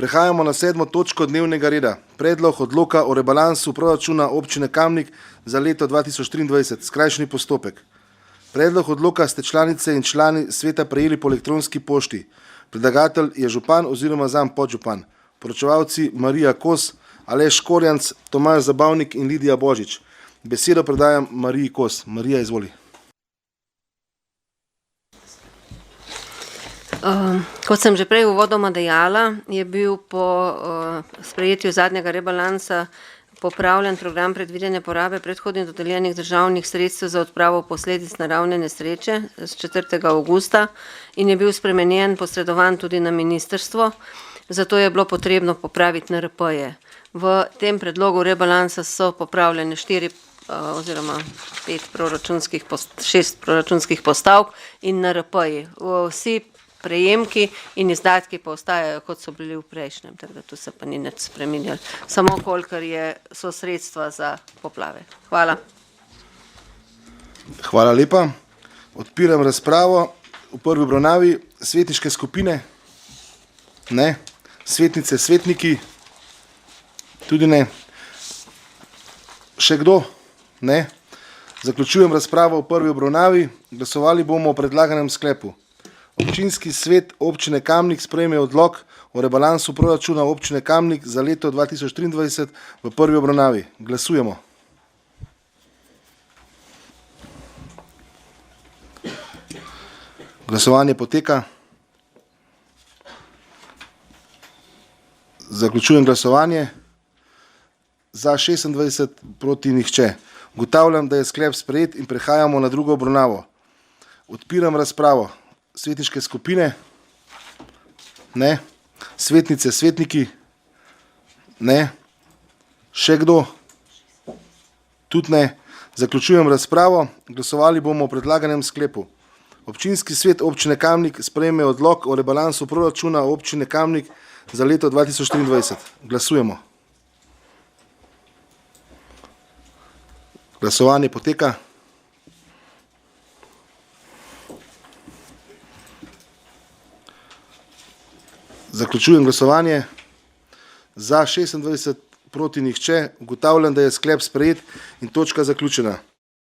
Prehajamo na 7. točko dnevnega reda. Predlog odloka o rebalansu proračuna občine Kamnik za leto 2023. Skrajšani postopek. Predlog odloka ste članice in člani sveta prejeli po elektronski pošti. Predlagatelj je župan oziroma zam podžupan. Poročevalci Marija Kos, Aleš Korjanc, Tomaž Zabavnik in Lidija Božič. Besedo predajam Mariji Kos. Marija, izvoli. Kot sem že prej uvodoma dejala, je bil po sprejetju zadnjega rebalansa popravljen program predvidene porabe predhodnih dodeljenih državnih sredstev za odpravo posledic naravne nesreče z 4. avgusta in je bil spremenjen, posredovan tudi na ministrstvo, zato je bilo potrebno popraviti NRP-je. V tem predlogu rebalansa so popravljene 6 proračunskih postavk in NRP-ji. Vsi prejemki in izdatki pa ostajajo, kot so bili v prejšnjem, tako da tu se pa ni nič spreminjalo. Samo kolikor so sredstva za poplave. Hvala. Hvala lepa. Odpiram razpravo. V prvi obravnavi svetniške skupine. Ne. Svetnice, svetniki. Tudi ne. Še kdo? Ne. Zaključujem razpravo v prvi obravnavi. Glasovali bomo o predlaganem sklepu. Občinski svet občine Kamnik sprejme odlok o rebalansu proračuna občine Kamnik za leto 2023 v prvi obravnavi. Glasujemo. Glasovanje poteka. Zaključujem glasovanje. Za 26, proti nihče. Ugotavljam, da je sklep sprejet in prehajamo na drugo obravnavo. Odpiram razpravo. Svetniške skupine? Ne. Svetnice, svetniki? Ne. Še kdo? Tudi ne. Zaključujem razpravo. Glasovali bomo o predlaganem sklepu. Občinski svet občine Kamnik sprejme odlok o rebalansu proračuna občine Kamnik za leto 2023. Glasujemo. Glasovanje poteka. Zaključujem glasovanje. Za 26, proti nihče. Ugotavljam, da je sklep sprejet in točka zaključena.